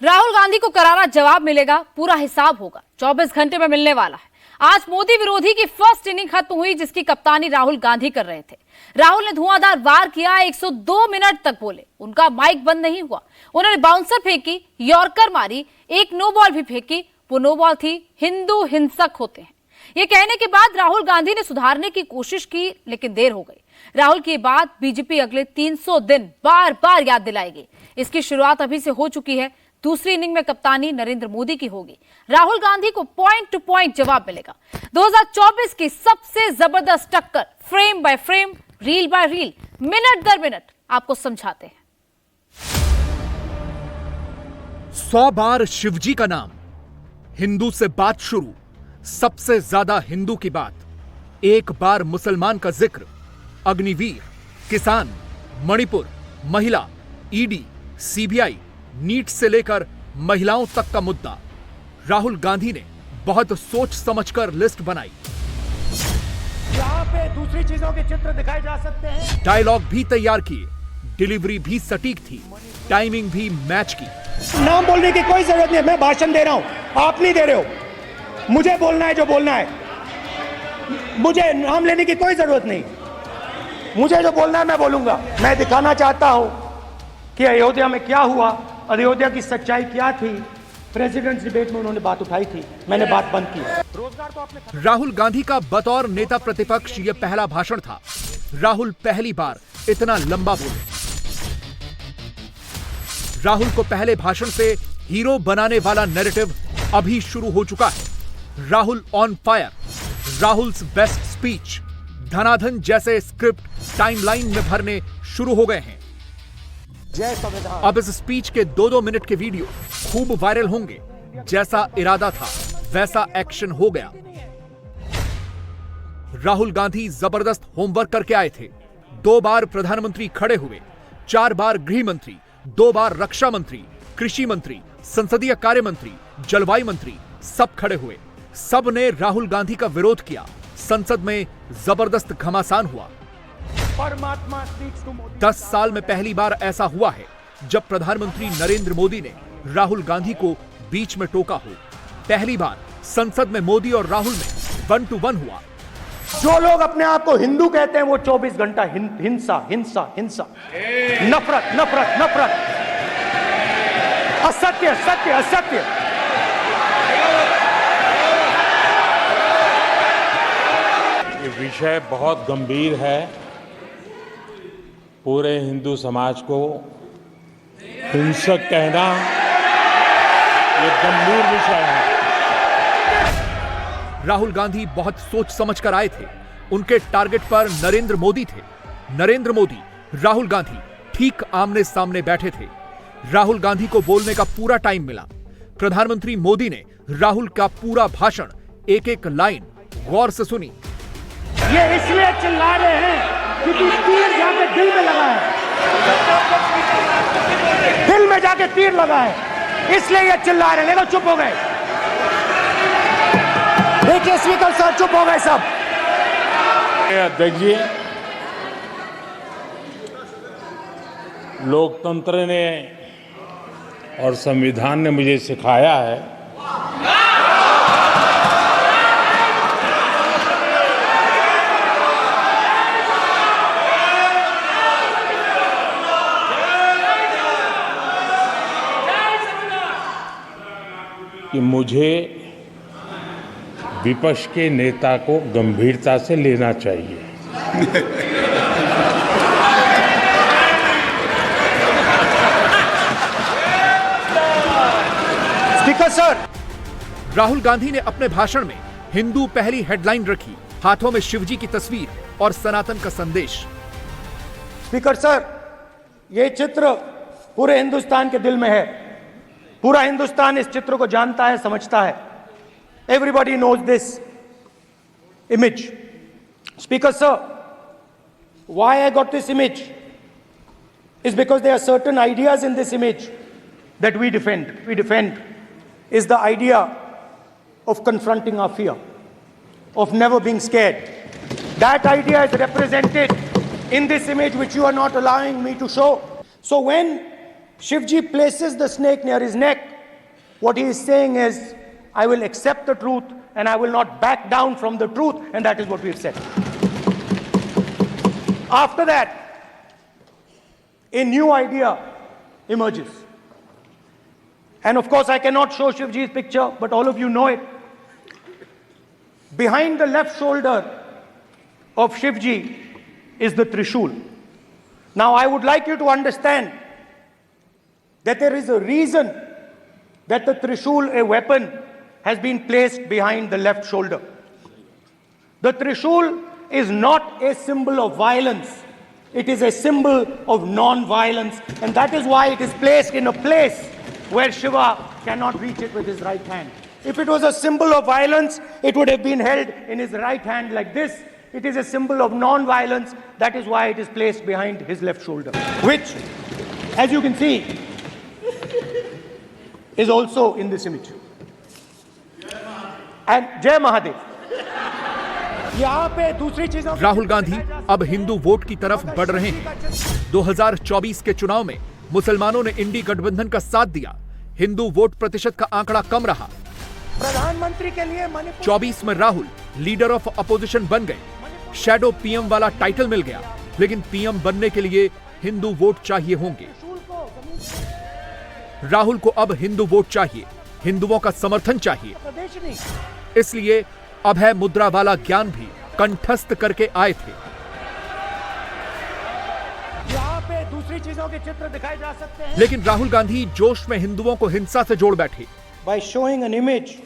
राहुल गांधी को करारा जवाब मिलेगा, पूरा हिसाब होगा, 24 घंटे में मिलने वाला है। आज मोदी विरोधी की फर्स्ट इनिंग खत्म हुई, जिसकी कप्तानी राहुल गांधी कर रहे थे। राहुल ने धुआंधार वार किया, 102 मिनट तक बोले, उनका माइक बंद नहीं हुआ। उन्होंने बाउंसर फेंकी, यॉर्कर मारी, एक नो बॉल भी फेंकी। वो नो बॉल थी, हिंदू हिंसक होते हैं, ये कहने के बाद राहुल गांधी ने सुधारने की कोशिश की, लेकिन देर हो गई। राहुल की बात बीजेपी अगले 300 दिन बार बार याद दिलाएगी। इसकी शुरुआत अभी से हो चुकी है। दूसरी इनिंग में कप्तानी नरेंद्र मोदी की होगी। राहुल गांधी को पॉइंट टू पॉइंट जवाब मिलेगा। 2024 की सबसे जबरदस्त टक्कर, frame by frame, reel by reel, minute दर मिनट आपको समझाते हैं। 100 बार शिवजी का नाम, हिंदू से बात शुरू, सबसे ज्यादा हिंदू की बात, एक बार मुसलमान का जिक्र, अग्निवीर, किसान, मणिपुर, महिला, ईडी, सीबीआई, नीट से लेकर महिलाओं तक का मुद्दा। राहुल गांधी ने बहुत सोच समझकर लिस्ट बनाई। यहाँ पे दूसरी चीजों के चित्र दिखाए जा सकते हैं। डायलॉग भी तैयार किए, डिलीवरी भी सटीक थी, टाइमिंग भी मैच की। नाम बोलने की कोई जरूरत नहीं, मैं भाषण दे रहा हूं, आप नहीं दे रहे हो। मुझे बोलना है जो बोलना है, मुझे नाम लेने की कोई जरूरत नहीं। मुझे जो बोलना है मैं बोलूंगा। मैं दिखाना चाहता हूं कि अयोध्या में क्या हुआ, अयोध्या की सच्चाई क्या थी। प्रेसिडेंट्स डिबेट में उन्होंने बात उठाई थी, मैंने बात बंद की। रोजगार तो आपने। राहुल गांधी का बतौर नेता प्रतिपक्ष यह पहला भाषण था। राहुल पहली बार इतना लंबा बोले। राहुल को पहले भाषण से हीरो बनाने वाला नैरेटिव अभी शुरू हो चुका है। Rahul on fire, Rahul's best speech, धनाधन जैसे स्क्रिप्ट टाइमलाइन में भरने शुरू हो गए हैं। अब इस स्पीच के 2-2 मिनट के वीडियो खूब वायरल होंगे। जैसा इरादा था वैसा एक्शन हो गया। राहुल गांधी जबरदस्त होमवर्क करके आए थे। 2 बार प्रधानमंत्री खड़े हुए, 4 बार गृह मंत्री, 2 बार रक्षा मंत्री, कृषि मंत्री, संसदीय कार्य मंत्री, जलवायु मंत्री, सब खड़े हुए। सब ने राहुल गांधी का विरोध किया। संसद में जबरदस्त घमासान हुआ। परमात्मा 10 साल में पहली बार ऐसा हुआ है जब प्रधानमंत्री नरेंद्र मोदी ने राहुल गांधी को बीच में टोका हो। पहली बार संसद में मोदी और राहुल में 1 to 1 हुआ। जो लोग अपने आप को हिंदू कहते हैं वो 24 घंटा हिंसा हिंसा हिंसा, नफरत नफरत नफरत, असत्य सत्य असत्य। ये विषय बहुत गंभीर है। पूरे हिंदू समाज को हिंसक कहना ये गंभीर विषय है। राहुल गांधी बहुत सोच समझ कर आए थे। उनके टारगेट पर नरेंद्र मोदी थे। नरेंद्र मोदी, राहुल गांधी ठीक आमने सामने बैठे थे। राहुल गांधी को बोलने का पूरा टाइम मिला। प्रधानमंत्री मोदी ने राहुल का पूरा भाषण, एक-एक लाइन गौर से सुनी। ये इसलिए चिल्ला रहे हैं क्योंकि तीर जाके दिल में लगा है, दिल में जाके तीर लगा है, इसलिए ये चिल्ला रहे हैं। देखो चुप हो गए, देखिए स्पीकर साहब चुप हो गए सब। अध्यक्ष जी, लोकतंत्र ने और संविधान ने मुझे सिखाया है कि मुझे विपक्ष के नेता को गंभीरता से लेना चाहिए। स्पीकर सर, राहुल गांधी ने अपने भाषण में हिंदू पहली हेडलाइन रखी, हाथों में शिवजी की तस्वीर और सनातन का संदेश। स्पीकर सर, ये चित्र पूरे हिंदुस्तान के दिल में है। पूरा हिंदुस्तान इस चित्र को जानता है, समझता है। Everybody knows this image. Speaker sir, why I got this image is because there are certain ideas in this image that we defend. We defend is the idea of confronting our fear, of never being scared. That idea is represented in this image which you are not allowing me to show. So when Shivji places the snake near his neck. What he is saying is, I will accept the truth and I will not back down from the truth, and that is what we have said. After that, a new idea emerges. And of course, I cannot show Shivji's picture, but all of you know it. Behind the left shoulder of Shivji is the Trishul. Now, I would like you to understand that there is a reason that the Trishul, a weapon, has been placed behind the left shoulder. The Trishul is not a symbol of violence. It is a symbol of non-violence, and that is why it is placed in a place where Shiva cannot reach it with his right hand. If it was a symbol of violence, it would have been held in his right hand like this. It is a symbol of non-violence. That is why it is placed behind his left shoulder, which, as you can see, is also in this image. And Jai Mahadev. यहाँ पे दूसरी चीजों राहुल गांधी अब Hindu vote की तरफ बढ़ रहे हैं। 2024 के चुनाव में मुसलमानों ने इंडी गठबंधन का साथ दिया। हिंदू वोट प्रतिशत का आंकड़ा कम रहा। प्रधानमंत्री के लिए 24 में राहुल लीडर ऑफ अपोजिशन बन गए। शैडो पीएम वाला टाइटल मिल गया, लेकिन पीएम बनने के लिए हिंदू वोट चाहिए होंगे। राहुल को अब हिंदू वोट चाहिए, हिंदुओं का समर्थन चाहिए। इसलिए अभय मुद्रा वाला ज्ञान भी कंठस्थ करके आए थे। यहाँ पे दूसरी चीजों के चित्र दिखाए जा सकते हैं। लेकिन राहुल गांधी जोश में हिंदुओं को हिंसा से जोड़ बैठे। By showing an image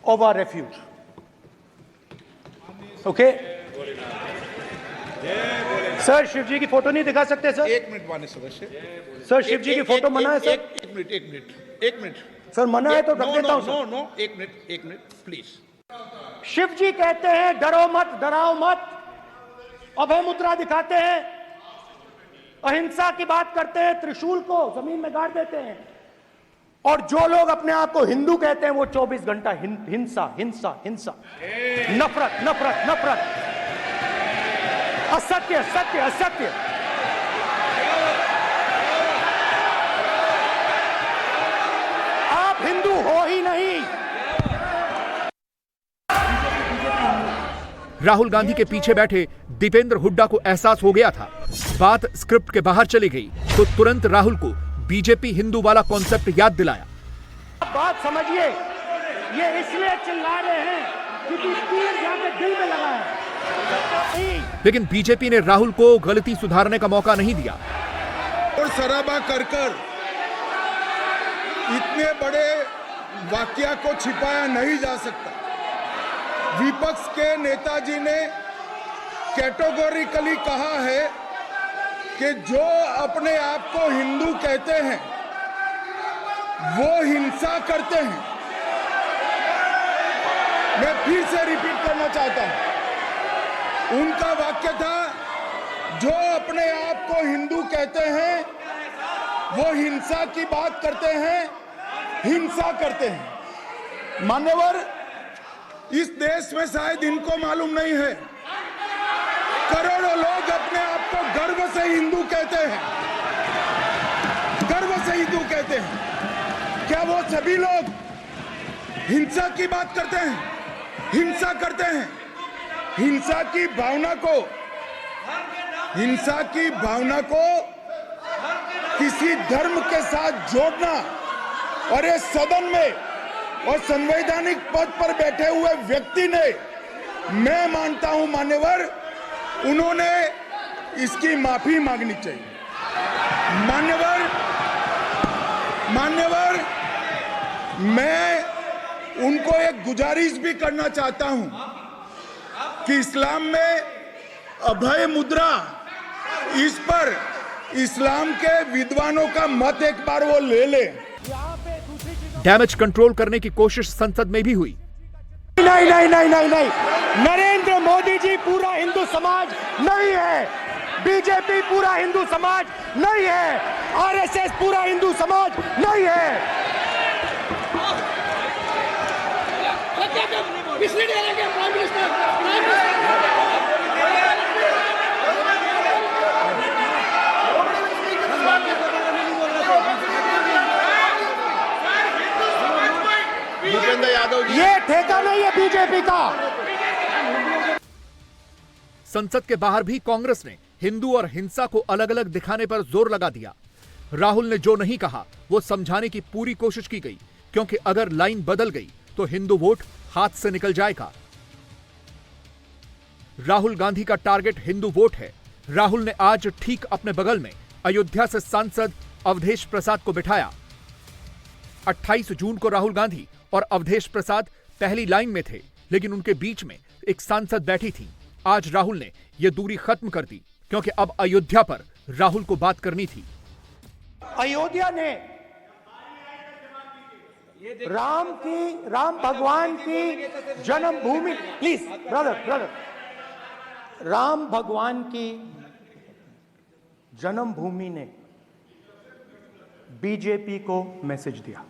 of our refuge. Okay? Sir Shivji की फोटो नहीं दिखा सकते सर? एक मिनट माननीय सदस्य। सर शिवजी की फोटो मना है सर? एक मिनट सर मना है तो रख देता हूं सर। नो एक मिनट प्लीज। शिवजी कहते हैं डरो मत, डराओ मत, अभय मुद्रा दिखाते हैं, अहिंसा की बात करते हैं, त्रिशूल को जमीन में गाड़ देते हैं, और जो लोग अपने आप को हिंदू कहते हैं वो 24 घंटा हिंसा हिंसा हिंसा, नफरत नफरत नफरत, असत्य सत्य असत्य। आप हिंदू हो ही नहीं। राहुल गांधी के पीछे बैठे दीपेंद्र हुड्डा को एहसास हो गया था बात स्क्रिप्ट के बाहर चली गई, तो तुरंत राहुल को बीजेपी हिंदू वाला कॉन्सेप्ट याद दिलाया। बात समझिए, ये इसलिए चिल्ला रहे हैं क्योंकि तीर जाके दिल में लगा है। लेकिन बीजेपी ने राहुल को गलती सुधारने का मौका नहीं दिया। और सराबा कर इतने बड़े वाकया को छिपाया नहीं जा सकता। विपक्ष के नेताजी ने कैटेगोरिकली कहा है कि जो अपने आप को हिंदू कहते हैं वो हिंसा करते हैं। मैं फिर से रिपीट करना चाहता हूं, उनका वाक्य था जो अपने आप को हिंदू कहते हैं वो हिंसा की बात करते हैं, हिंसा करते हैं। मान्यवर, इस देश में शायद इनको मालूम नहीं है, करोड़ों लोग अपने आप को गर्व से हिंदू कहते हैं, गर्व से हिंदू कहते हैं। क्या वो सभी लोग हिंसा की बात करते हैं, हिंसा करते हैं? हिंसा की भावना को किसी धर्म के साथ जोड़ना, और ये सदन में और संवैधानिक पद पर बैठे हुए व्यक्ति ने, मैं मानता हूं मान्यवर, उन्होंने इसकी माफी मांगनी चाहिए। मान्यवर, मैं उनको एक गुजारिश भी करना चाहता हूं कि इस्लाम में अभय मुद्रा, इस पर इस्लाम के विद्वानों का मत एक बार वो ले ले। डैमेज कंट्रोल करने की कोशिश संसद में भी हुई। नहीं, नरेंद्र मोदी जी पूरा हिंदू समाज नहीं है, बीजेपी पूरा हिंदू समाज नहीं है, आरएसएस पूरा हिंदू समाज नहीं है। संजय यादव जी। ये ठेका नहीं है बीजेपी का। संसद के बाहर भी कांग्रेस ने हिंदू और हिंसा को अलग अलग दिखाने पर जोर लगा दिया। राहुल ने जो नहीं कहा वो समझाने की पूरी कोशिश की गई, क्योंकि अगर लाइन बदल गई तो हिंदू वोट हाथ से निकल जाएगा। राहुल गांधी का टारगेट हिंदू वोट है। राहुल ने आज ठीक अपने बगल में अयोध्या से सांसद अवधेश प्रसाद को बिठाया। 28 जून को राहुल गांधी और अवधेश प्रसाद पहली लाइन में थे, लेकिन उनके बीच में एक सांसद बैठी थी। आज राहुल ने यह दूरी खत्म कर दी, क्योंकि अब अयोध्या पर राहुल को बात करनी थी। अयोध्या ने राम भगवान की जन्मभूमि, प्लीज ब्रदर, राम भगवान की जन्मभूमि ने बीजेपी को मैसेज दिया,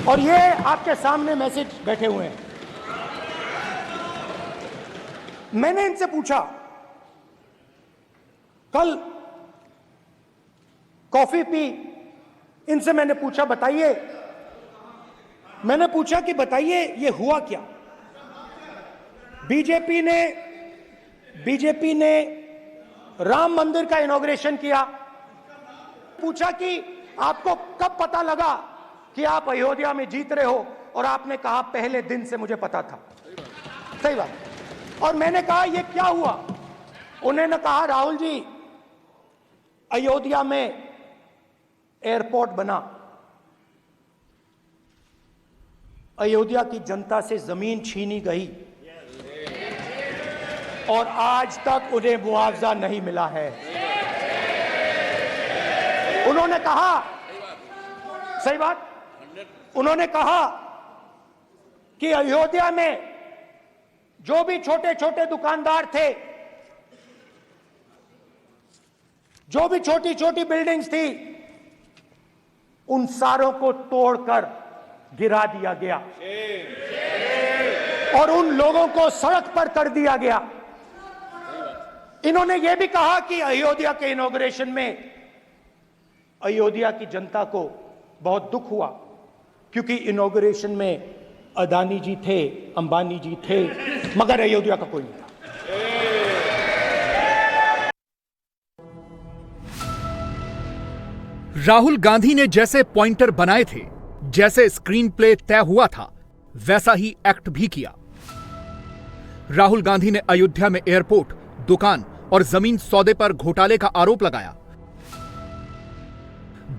और ये आपके सामने मैसेज बैठे हुए हैं। मैंने इनसे पूछा, कल कॉफी पी, इनसे मैंने पूछा बताइए, मैंने पूछा कि बताइए ये हुआ क्या। बीजेपी ने राम मंदिर का इनॉग्रेशन किया। पूछा कि आपको कब पता लगा कि आप अयोध्या में जीत रहे हो, और आपने कहा पहले दिन से मुझे पता था। सही बात। और मैंने कहा ये क्या हुआ। उन्होंने कहा राहुल जी, अयोध्या में एयरपोर्ट बना, अयोध्या की जनता से जमीन छीनी गई और आज तक उन्हें मुआवजा नहीं मिला है। उन्होंने कहा, सही बात, उन्होंने कहा कि अयोध्या में जो भी छोटे छोटे दुकानदार थे, जो भी छोटी छोटी बिल्डिंग्स थी, उन सारों को तोड़कर गिरा दिया गया और उन लोगों को सड़क पर कर दिया गया। इन्होंने यह भी कहा कि अयोध्या के इनॉग्रेशन में अयोध्या की जनता को बहुत दुख हुआ, क्योंकि इनॉग्रेशन में अदानी जी थे, अंबानी जी थे, मगर अयोध्या का कोई नहीं था। राहुल गांधी ने जैसे पॉइंटर बनाए थे, जैसे स्क्रीन प्ले तय हुआ था, वैसा ही एक्ट भी किया। राहुल गांधी ने अयोध्या में एयरपोर्ट, दुकान और जमीन सौदे पर घोटाले का आरोप लगाया।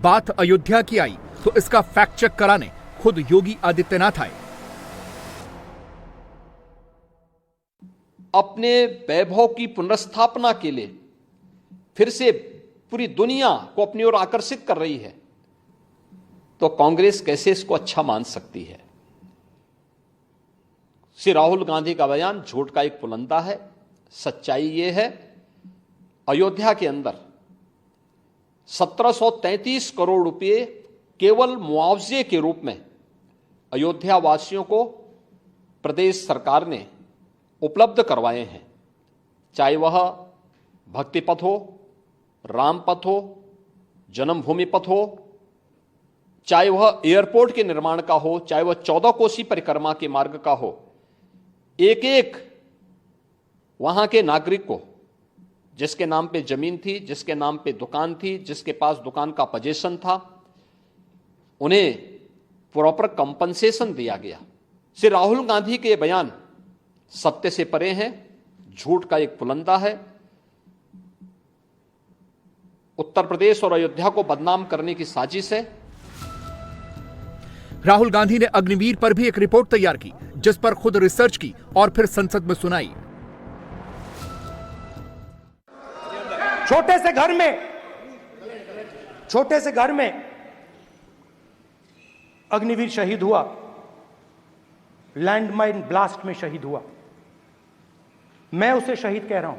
बात अयोध्या की आई तो इसका फैक्ट चेक कराने खुद योगी आदित्यनाथ आए। अपने वैभव की पुनर्स्थापना के लिए फिर से पूरी दुनिया को अपनी ओर आकर्षित कर रही है, तो कांग्रेस कैसे इसको अच्छा मान सकती है। श्री राहुल गांधी का बयान झूठ का एक पुलंदा है। सच्चाई यह है, अयोध्या के अंदर 1733 करोड़ रुपए केवल मुआवजे के रूप में अयोध्या वासियों को प्रदेश सरकार ने उपलब्ध करवाए हैं। चाहे वह भक्ति पथ हो, राम पथ हो, जन्मभूमि पथ हो, चाहे वह एयरपोर्ट के निर्माण का हो, चाहे वह 14 कोसी परिक्रमा के मार्ग का हो, एक एक वहां के नागरिक को, जिसके नाम पे जमीन थी, जिसके नाम पे दुकान थी, जिसके पास दुकान का पोजीशन था, उन्हें प्रॉपर कंपनसेशन दिया गया। श्री राहुल गांधी के बयान सत्य से परे हैं, झूठ का एक पुलंदा है। उत्तर प्रदेश और अयोध्या को बदनाम करने की साजिश है। राहुल गांधी ने अग्निवीर पर भी एक रिपोर्ट तैयार की, जिस पर खुद रिसर्च की और फिर संसद में सुनाई। छोटे से घर में अग्निवीर शहीद हुआ, लैंडमाइन ब्लास्ट में शहीद हुआ। मैं उसे शहीद कह रहा हूं,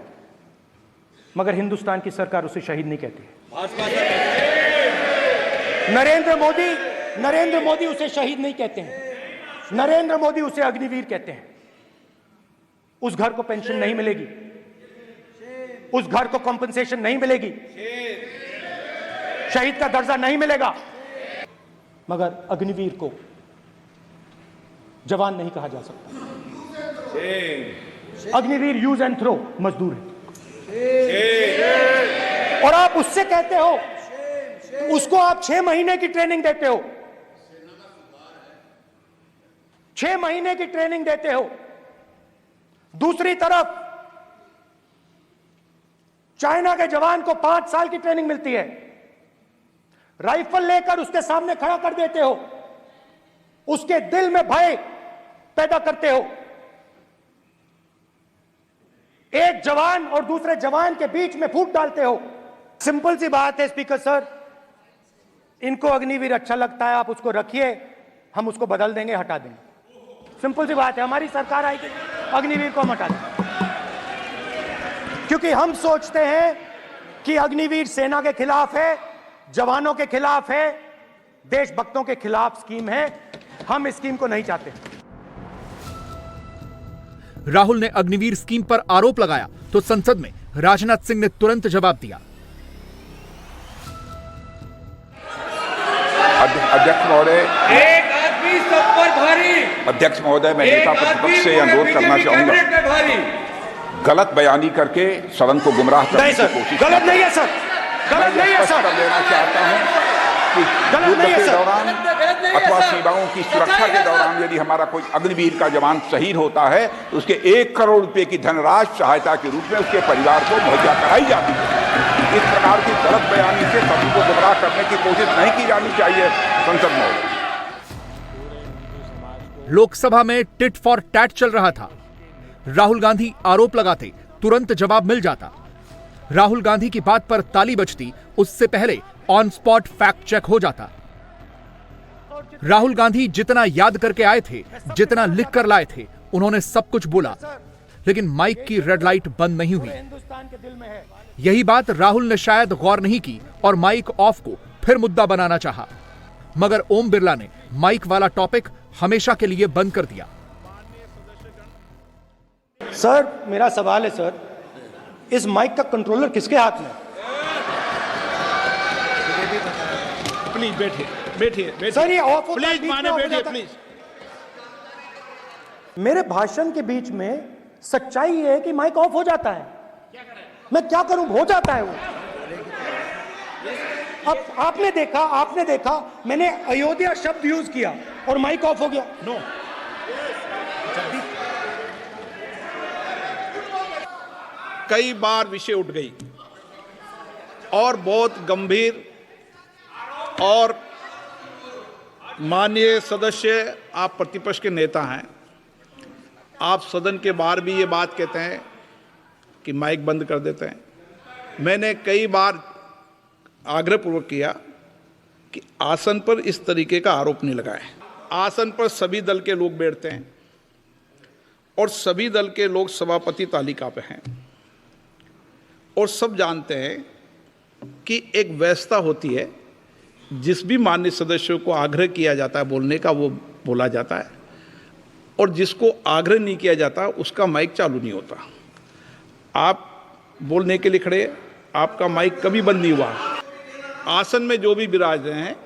मगर हिंदुस्तान की सरकार उसे शहीद नहीं कहती। नरेंद्र मोदी उसे शहीद नहीं कहते हैं। नरेंद्र मोदी उसे अग्निवीर कहते हैं। उस घर को पेंशन नहीं मिलेगी, उस घर को कंपनसेशन नहीं मिलेगी, शहीद का दर्जा नहीं मिलेगा, मगर अग्निवीर को जवान नहीं कहा जा सकता। अग्निवीर यूज एंड थ्रो मजदूर है। और आप उससे कहते हो, उसको आप 6 महीने की ट्रेनिंग देते हो, 6 महीने की ट्रेनिंग देते हो। दूसरी तरफ चाइना के जवान को 5 साल की ट्रेनिंग मिलती है, राइफल लेकर उसके सामने खड़ा कर देते हो, उसके दिल में भय पैदा करते हो। एक जवान और दूसरे जवान के बीच में फूट डालते हो। सिंपल सी बात है स्पीकर सर, इनको अग्निवीर अच्छा लगता है, आप उसको रखिए, हम उसको बदल देंगे, हटा देंगे। सिंपल सी बात है, हमारी सरकार आएगी, अग्निवीर को हम हटा देंगे, क्योंकि हम सोचते हैं कि अग्निवीर सेना के खिलाफ है, जवानों के खिलाफ है, देशभक्तों के खिलाफ स्कीम है। हम इस स्कीम को नहीं चाहते। राहुल ने अग्निवीर स्कीम पर आरोप लगाया तो संसद में राजनाथ सिंह ने तुरंत जवाब दिया। अध्यक्ष महोदय, एक आदमी सब पर भारी। अध्यक्ष महोदय, मैं नेता प्रतिपक्ष से अनुरोध करना चाहूंगा, गलत बयानी करके सदन को गुमराह करने की कोशिश। गलत नहीं है सर, गलत नहीं है सर। कर देना चाहता हूं कि युद्ध के दौरान अथवा सीमाओं की सुरक्षा के दौरान यदि हमारा कोई अग्निवीर का जवान शहीद होता है तो उसके 1 करोड़ रुपए की धनराशि सहायता के रूप में उसके परिवार को मुहैया कराई जाती है। इस प्रकार की गलत बयानी से सभी को गुमराह करने की कोशिश नहीं की जानी चाहिए। संसद में लोकसभा में टिट फॉर टैट चल रहा था। राहुल गांधी आरोप लगाते, तुरंत जवाब मिल जाता। राहुल गांधी की बात पर ताली बजती, उससे पहले ऑन स्पॉट फैक्ट चेक हो जाता। राहुल गांधी जितना याद करके आए थे, जितना लिख कर लाए थे, उन्होंने सब कुछ बोला, लेकिन माइक की रेड लाइट बंद नहीं हुई। यही बात राहुल ने शायद गौर नहीं की और माइक ऑफ को फिर मुद्दा बनाना चाहा, मगर ओम बिरला ने माइक वाला टॉपिक हमेशा के लिए बंद कर दिया। सर, मेरा सवाल है सर, इस माइक का कंट्रोलर किसके हाथ में? प्लीज बैठिए, बैठिए सर, ये ऑफ होता है, प्लीज बीच में माने ऑफ हो बैठिए जाता है। प्लीज। मेरे भाषण के बीच में सच्चाई ये है कि माइक ऑफ हो जाता है। मैं क्या करूं, हो जाता है वो। अब आपने देखा मैंने अयोध्या शब्द यूज किया और माइक ऑफ हो गया। नो, कई बार विषय उठ गई और बहुत गंभीर, और माननीय सदस्य, आप प्रतिपक्ष के नेता हैं, आप सदन के बाहर भी ये बात कहते हैं कि माइक बंद कर देते हैं। मैंने कई बार आग्रहपूर्वक किया कि आसन पर इस तरीके का आरोप नहीं लगाएं। आसन पर सभी दल के लोग बैठते हैं और सभी दल के लोग सभापति तालिका पे हैं, और सब जानते हैं कि एक व्यवस्था होती है, जिस भी माननीय सदस्यों को आग्रह किया जाता है बोलने का वो बोला जाता है, और जिसको आग्रह नहीं किया जाता उसका माइक चालू नहीं होता। आप बोलने के लिए खड़े, आपका माइक कभी बंद नहीं हुआ। आसन में जो भी विराज रहे हैं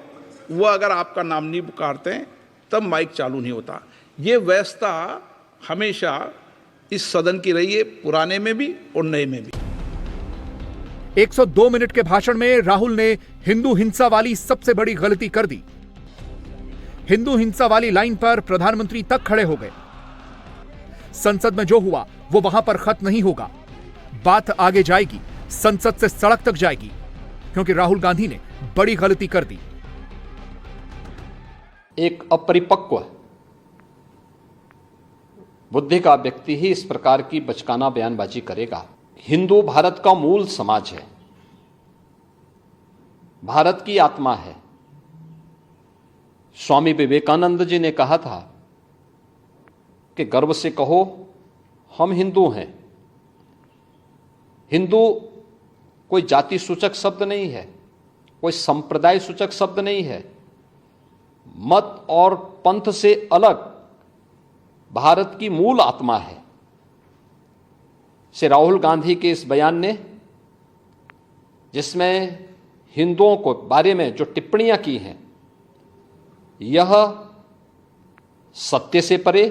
वो अगर आपका नाम नहीं पुकारते हैं तब माइक चालू नहीं होता। ये व्यवस्था हमेशा इस सदन की रही है, पुराने में भी और नए में भी। 102 मिनट के भाषण में राहुल ने हिंदू हिंसा वाली सबसे बड़ी गलती कर दी। हिंदू हिंसा वाली लाइन पर प्रधानमंत्री तक खड़े हो गए। संसद में जो हुआ वो वहां पर खत्म नहीं होगा, बात आगे जाएगी, संसद से सड़क तक जाएगी, क्योंकि राहुल गांधी ने बड़ी गलती कर दी। एक अपरिपक्व बुद्धि का व्यक्ति ही इस प्रकार की बचकाना बयानबाजी करेगा। हिंदू भारत का मूल समाज है, भारत की आत्मा है। स्वामी विवेकानंद जी ने कहा था कि गर्व से कहो हम हिंदू हैं। हिंदू कोई जाति सूचक शब्द नहीं है, कोई संप्रदाय सूचक शब्द नहीं है। मत और पंथ से अलग भारत की मूल आत्मा है। श्री राहुल गांधी के इस बयान ने, जिसमें हिंदुओं को बारे में जो टिप्पणियां की हैं, यह सत्य से परे,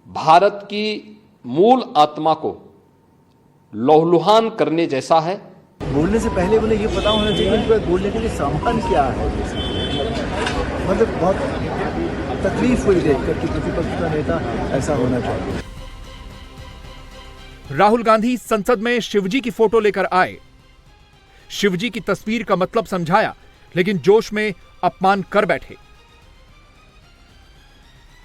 भारत की मूल आत्मा को लहूलुहान करने जैसा है। बोलने से पहले उन्हें ये पता होना चाहिए कि बोलने के लिए सामान क्या है। मतलब बहुत तकलीफ हुई देखकर कि प्रतिपक्ष का नेता ऐसा होना चाहिए। राहुल गांधी संसद में शिवजी की फोटो लेकर आए, शिवजी की तस्वीर का मतलब समझाया, लेकिन जोश में अपमान कर बैठे।